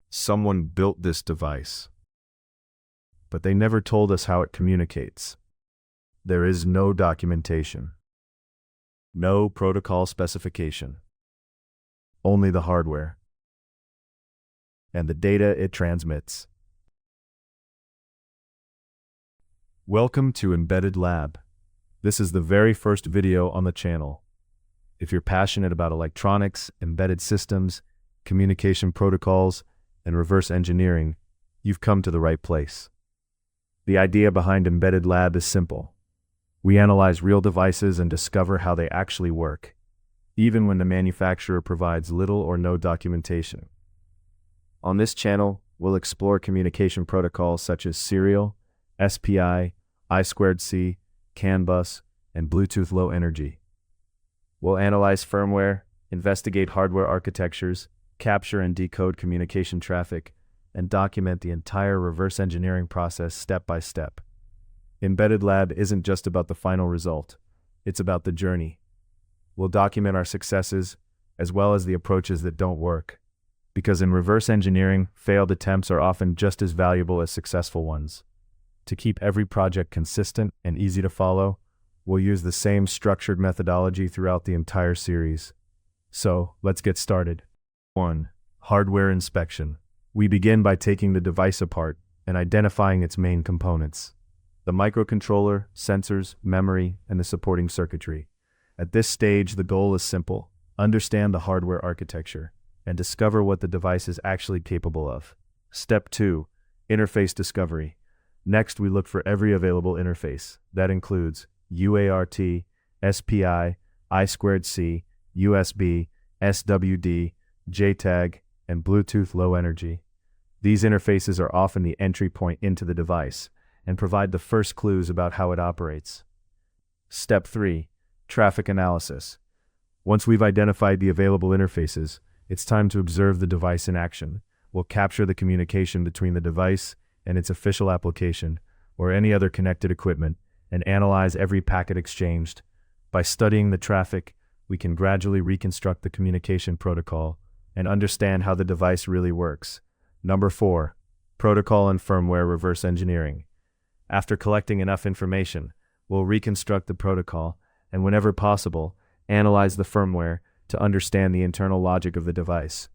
Someone built this device, but they never told us how it communicates. There is no documentation, no protocol specification, only the hardware and the data it transmits. Welcome to EmbeddedLab. This is the very first video on the channel. If you're passionate about electronics, embedded systems, communication protocols, and reverse engineering, you've come to the right place. The idea behind EmbeddedLab is simple. We analyze real devices and discover how they actually work, even when the manufacturer provides little or no documentation. On this channel, we'll explore communication protocols such as serial, SPI, I2C, CAN bus, and Bluetooth Low Energy. We'll analyze firmware, investigate hardware architectures, capture and decode communication traffic, and document the entire reverse engineering process step by step. EmbeddedLab isn't just about the final result, it's about the journey. We'll document our successes, as well as the approaches that don't work. Because in reverse engineering, failed attempts are often just as valuable as successful ones. To keep every project consistent and easy to follow, we'll use the same structured methodology throughout the entire series. So, let's get started. 1. Hardware inspection. We begin by taking the device apart and identifying its main components: the microcontroller, sensors, memory, and the supporting circuitry. At this stage, the goal is simple: understand the hardware architecture and discover what the device is actually capable of. Step 2. Interface discovery. Next, we look for every available interface. That includes UART, SPI, I2C, USB, SWD, JTAG, and Bluetooth Low Energy. These interfaces are often the entry point into the device and provide the first clues about how it operates. Step 3. Traffic analysis. Once we've identified the available interfaces, it's time to observe the device in action. We'll capture the communication between the device and its official application, or any other connected equipment, and analyze every packet exchanged. By studying the traffic, we can gradually reconstruct the communication protocol and understand how the device really works. Number 4. Protocol and firmware reverse engineering. After collecting enough information, we'll reconstruct the protocol and, whenever possible, analyze the firmware to understand the internal logic of the device.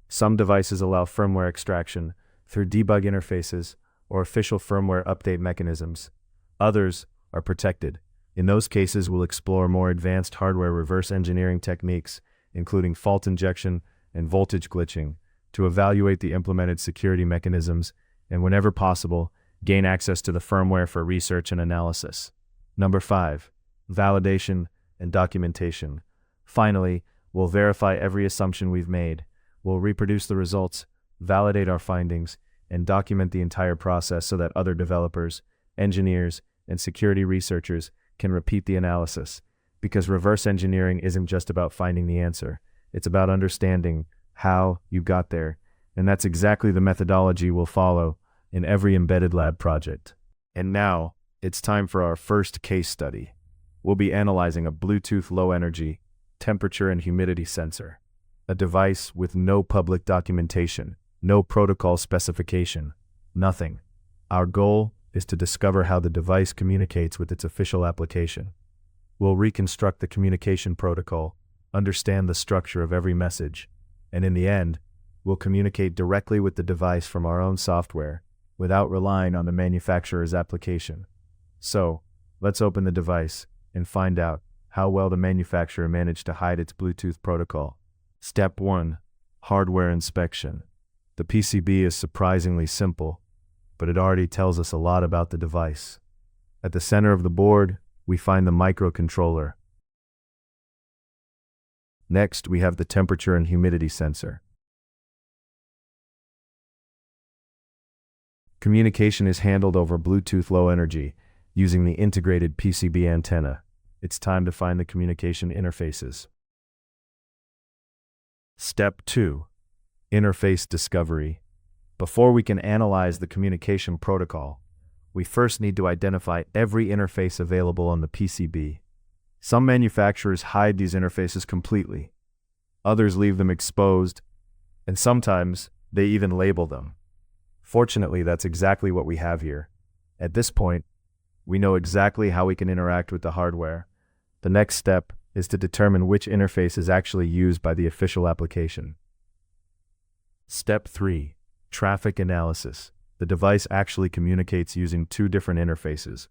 Some devices allow firmware extraction through debug interfaces or official firmware update mechanisms. Others are protected. In those cases, we'll explore more advanced hardware reverse engineering techniques, including fault injection and voltage glitching, to evaluate the implemented security mechanisms and, whenever possible, gain access to the firmware for research and analysis. Number 5. Validation and documentation. Finally, we'll verify every assumption we've made. We'll reproduce the results, validate our findings, and document the entire process so that other developers, engineers, and security researchers can repeat the analysis. Because reverse engineering isn't just about finding the answer, it's about understanding how you got there, and that's exactly the methodology we'll follow in every EmbeddedLab project. And now, it's time for our first case study. We'll be analyzing a Bluetooth Low Energy temperature and humidity sensor, a device with no public documentation, no protocol specification, nothing. Our goal is to discover how the device communicates with its official application. We'll reconstruct the communication protocol, understand the structure of every message, and in the end, we'll communicate directly with the device from our own software without relying on the manufacturer's application. So, let's open the device and find out how well the manufacturer managed to hide its Bluetooth protocol. Step 1. Hardware inspection. The PCB is surprisingly simple, but it already tells us a lot about the device. At the center of the board, we find the microcontroller. Next, we have the temperature and humidity sensor. Communication is handled over Bluetooth Low Energy using the integrated PCB antenna. It's time to find the communication interfaces. Step 2. Interface discovery. Before we can analyze the communication protocol, we first need to identify every interface available on the PCB. Some manufacturers hide these interfaces completely. Others leave them exposed, and sometimes They even label them. Fortunately, that's exactly what we have here. At this point, we know exactly how we can interact with the hardware. The next step is to determine which interface is actually used by the official application. Step 3. Traffic analysis. The device actually communicates using two different interfaces.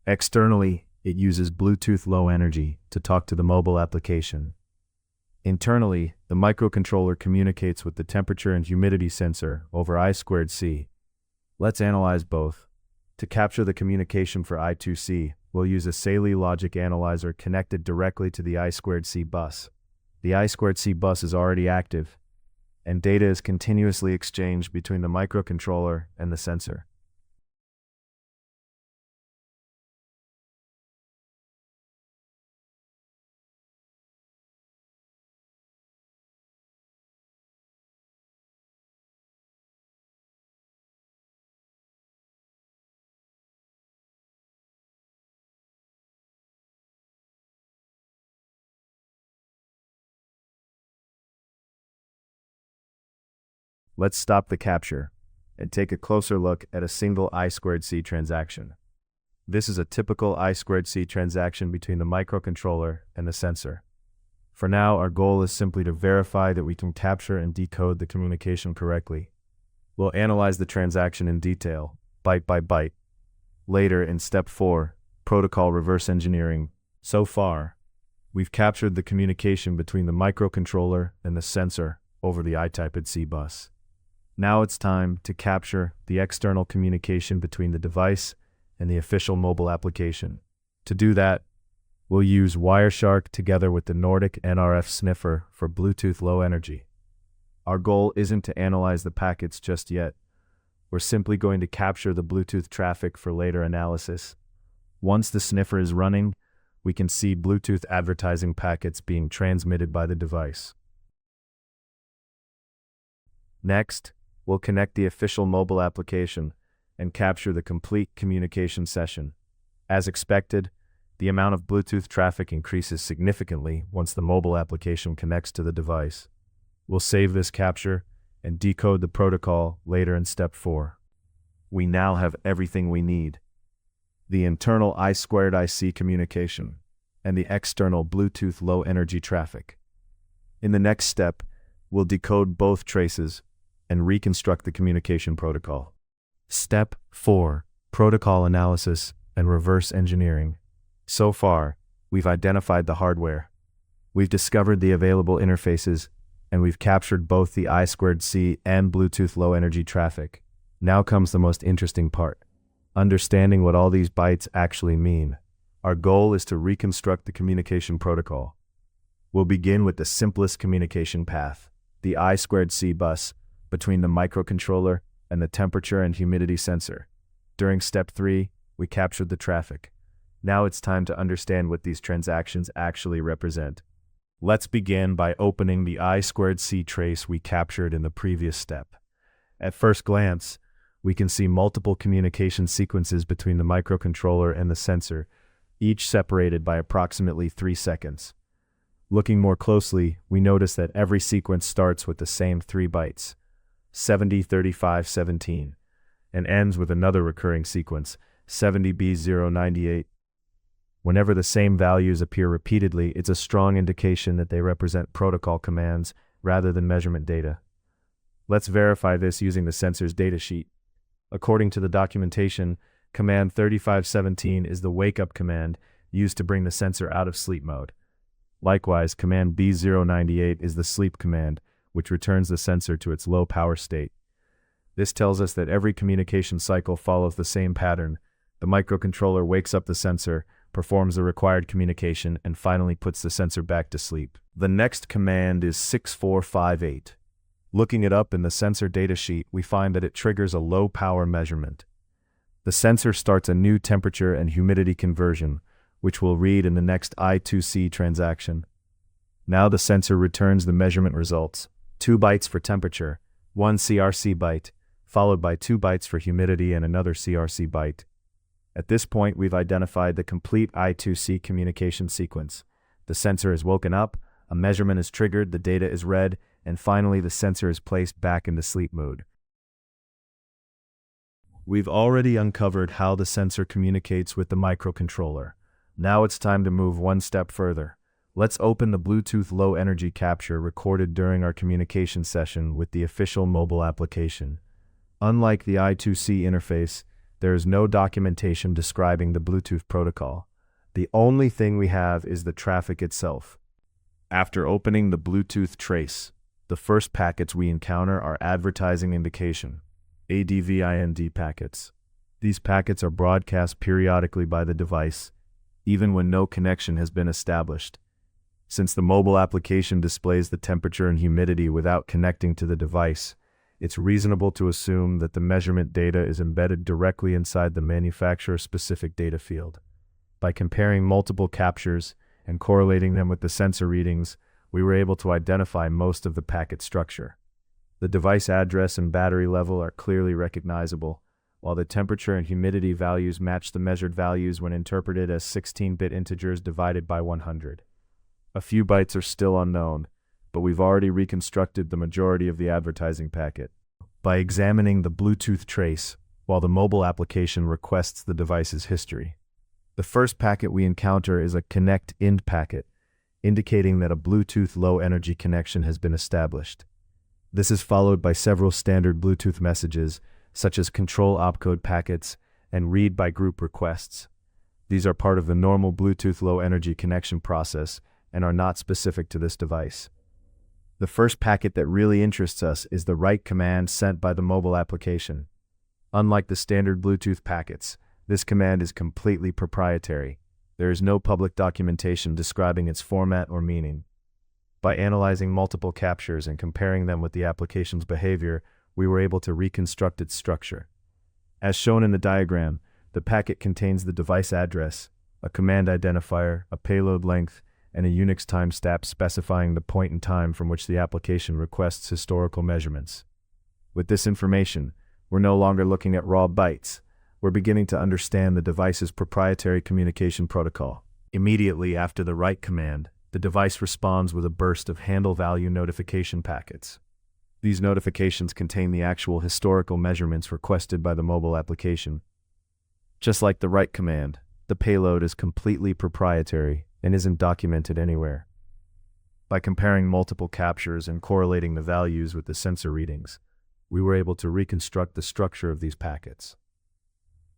Externally, it uses Bluetooth Low Energy to talk to the mobile application. Internally, the microcontroller communicates with the temperature and humidity sensor over I2C. Let's analyze both. To capture the communication for I2C, we'll use a SAILI logic analyzer connected directly to the I2C bus. The I2C bus is already active, and data is continuously exchanged between the microcontroller and the sensor. Let's stop the capture and take a closer look at a single I2C transaction. This is a typical I2C transaction between the microcontroller and the sensor. For now, our goal is simply to verify that we can capture and decode the communication correctly. We'll analyze the transaction in detail, byte by byte. Later, in step 4, protocol reverse engineering. So far, we've captured the communication between the microcontroller and the sensor over the I2C bus. Now it's time to capture the external communication between the device and the official mobile application. To do that, we'll use Wireshark together with the Nordic NRF sniffer for Bluetooth Low Energy. Our goal isn't to analyze the packets just yet. We're simply going to capture the Bluetooth traffic for later analysis. Once the sniffer is running, we can see Bluetooth advertising packets being transmitted by the device. Next, we'll connect the official mobile application and capture the complete communication session. As expected, the amount of Bluetooth traffic increases significantly once the mobile application connects to the device. We'll save this capture and decode the protocol later in step 4. We now have everything we need: the internal I2C communication and the external Bluetooth Low Energy traffic. In the next step, we'll decode both traces and reconstruct the communication protocol. Step 4. Protocol analysis and reverse engineering. So far, we've identified the hardware. We've discovered the available interfaces, and we've captured both the I2C and Bluetooth Low Energy traffic. Now comes the most interesting part: understanding what all these bytes actually mean. Our goal is to reconstruct the communication protocol. We'll begin with the simplest communication path, the I2C bus, between the microcontroller and the temperature and humidity sensor. During step 3, we captured the traffic. Now it's time to understand what these transactions actually represent. Let's begin by opening the I2C trace we captured in the previous step. At first glance, we can see multiple communication sequences between the microcontroller and the sensor, each separated by approximately 3 seconds. Looking more closely, we notice that every sequence starts with the same 3 bytes, 70, 35, 17, and ends with another recurring sequence, 70B098. Whenever the same values appear repeatedly, it's a strong indication that they represent protocol commands rather than measurement data. Let's verify this using the sensor's datasheet. According to the documentation, command 3517 is the wake-up command used to bring the sensor out of sleep mode. Likewise, command B098 is the sleep command, which returns the sensor to its low power state. This tells us that every communication cycle follows the same pattern. The microcontroller wakes up the sensor, performs the required communication, and finally puts the sensor back to sleep. The next command is 6458. Looking it up in the sensor datasheet, we find that it triggers a low power measurement. The sensor starts a new temperature and humidity conversion, which we'll read in the next I2C transaction. Now the sensor returns the measurement results: 2 bytes for temperature, 1 CRC byte, followed by 2 bytes for humidity and another CRC byte. At this point, we've identified the complete I2C communication sequence. The sensor is woken up, a measurement is triggered, the data is read, and finally the sensor is placed back into sleep mode. We've already uncovered how the sensor communicates with the microcontroller. Now it's time to move one step further. Let's open the Bluetooth low energy capture recorded during our communication session with the official mobile application. Unlike the I2C interface, there is no documentation describing the Bluetooth protocol. The only thing we have is the traffic itself. After opening the Bluetooth trace, the first packets we encounter are advertising indication, ADVIND packets. These packets are broadcast periodically by the device, even when no connection has been established. Since the mobile application displays the temperature and humidity without connecting to the device, it's reasonable to assume that the measurement data is embedded directly inside the manufacturer-specific data field. By comparing multiple captures and correlating them with the sensor readings, we were able to identify most of the packet structure. The device address and battery level are clearly recognizable, while the temperature and humidity values match the measured values when interpreted as 16-bit integers divided by 100. A few bytes are still unknown, but we've already reconstructed the majority of the advertising packet. By examining the Bluetooth trace, while the mobile application requests the device's history. The first packet we encounter is a connect IND packet, indicating that a Bluetooth low energy connection has been established. This is followed by several standard Bluetooth messages, such as control opcode packets and read by group requests. These are part of the normal Bluetooth low energy connection process and are not specific to this device. The first packet that really interests us is the write command sent by the mobile application. Unlike the standard Bluetooth packets, this command is completely proprietary. There is no public documentation describing its format or meaning. By analyzing multiple captures and comparing them with the application's behavior, we were able to reconstruct its structure. As shown in the diagram, the packet contains the device address, a command identifier, a payload length, and a Unix timestamp specifying the point in time from which the application requests historical measurements. With this information, we're no longer looking at raw bytes. We're beginning to understand the device's proprietary communication protocol. Immediately after the write command, the device responds with a burst of handle value notification packets. These notifications contain the actual historical measurements requested by the mobile application. Just like the write command, the payload is completely proprietary and isn't documented anywhere. By comparing multiple captures and correlating the values with the sensor readings, we were able to reconstruct the structure of these packets.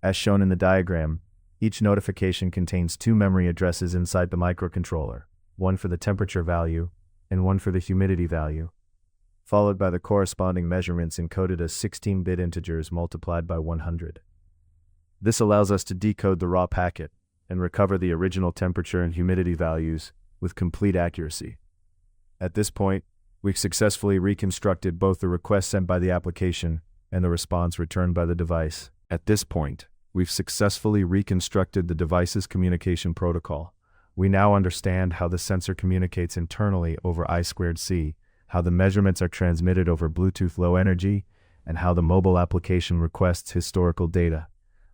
As shown in the diagram, each notification contains two memory addresses inside the microcontroller, one for the temperature value and one for the humidity value, followed by the corresponding measurements encoded as 16-bit integers multiplied by 100. This allows us to decode the raw packet and recover the original temperature and humidity values with complete accuracy. At this point, we've successfully reconstructed both the request sent by the application and the response returned by the device. At this point, we've successfully reconstructed the device's communication protocol. We now understand how the sensor communicates internally over I2C, how the measurements are transmitted over Bluetooth low energy, and how the mobile application requests historical data.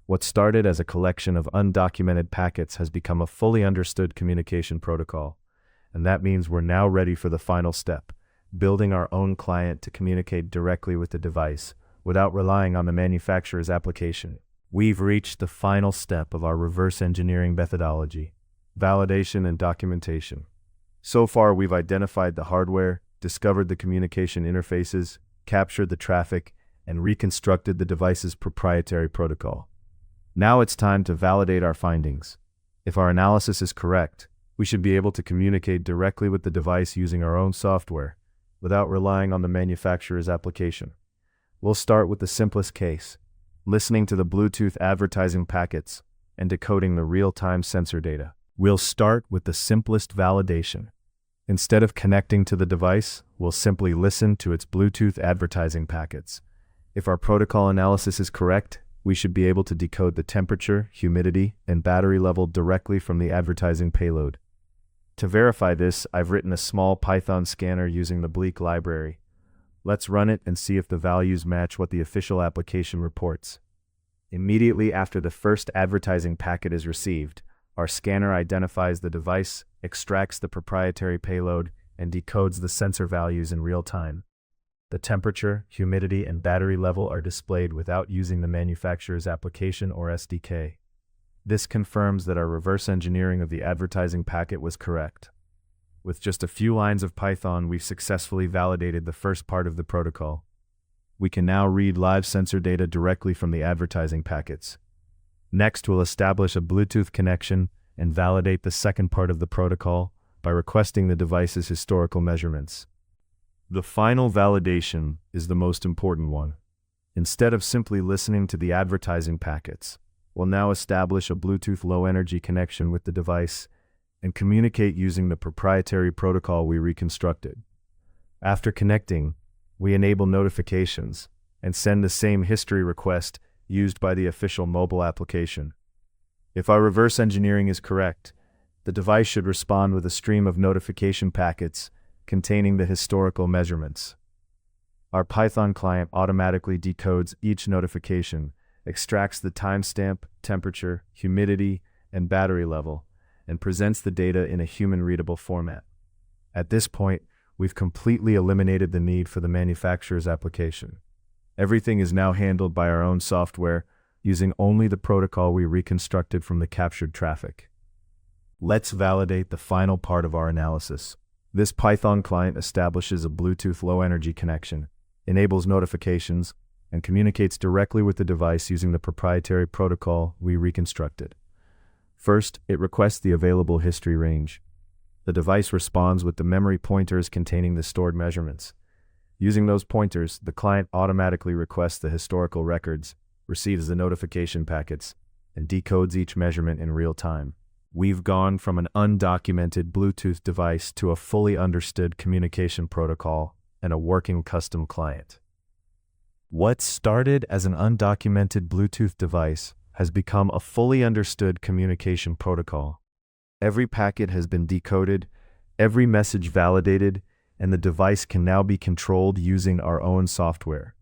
What started as a collection of undocumented packets has become a fully understood communication protocol. And that means we're now ready for the final step, building our own client to communicate directly with the device without relying on the manufacturer's application. We've reached the final step of our reverse engineering methodology, validation and documentation. So far, we've identified the hardware, discovered the communication interfaces, captured the traffic, and reconstructed the device's proprietary protocol. Now it's time to validate our findings. If our analysis is correct, we should be able to communicate directly with the device using our own software, without relying on the manufacturer's application. We'll start with the simplest case, listening to the Bluetooth advertising packets and decoding the real-time sensor data. We'll start with the simplest validation. Instead of connecting to the device, we'll simply listen to its Bluetooth advertising packets. If our protocol analysis is correct, we should be able to decode the temperature, humidity, and battery level directly from the advertising payload. To verify this, I've written a small Python scanner using the BLE library. Let's run it and see if the values match what the official application reports. Immediately after the first advertising packet is received, our scanner identifies the device, extracts the proprietary payload, and decodes the sensor values in real time. The temperature, humidity, and battery level are displayed without using the manufacturer's application or SDK. This confirms that our reverse engineering of the advertising packet was correct. With just a few lines of Python, we've successfully validated the first part of the protocol. We can now read live sensor data directly from the advertising packets. Next, we'll establish a Bluetooth connection and validate the second part of the protocol by requesting the device's historical measurements. The final validation is the most important one. Instead of simply listening to the advertising packets, we'll now establish a Bluetooth low-energy connection with the device and communicate using the proprietary protocol we reconstructed. After connecting, we enable notifications and send the same history request used by the official mobile application. If our reverse engineering is correct, the device should respond with a stream of notification packets containing the historical measurements. Our Python client automatically decodes each notification, extracts the timestamp, temperature, humidity, and battery level, and presents the data in a human-readable format. At this point, we've completely eliminated the need for the manufacturer's application. Everything is now handled by our own software, using only the protocol we reconstructed from the captured traffic. Let's validate the final part of our analysis. This Python client establishes a Bluetooth low-energy connection, enables notifications, and communicates directly with the device using the proprietary protocol we reconstructed. First, it requests the available history range. The device responds with the memory pointers containing the stored measurements. Using those pointers, the client automatically requests the historical records, receives the notification packets, and decodes each measurement in real time. We've gone from an undocumented Bluetooth device to a fully understood communication protocol and a working custom client. What started as an undocumented Bluetooth device has become a fully understood communication protocol. Every packet has been decoded, every message validated, and the device can now be controlled using our own software.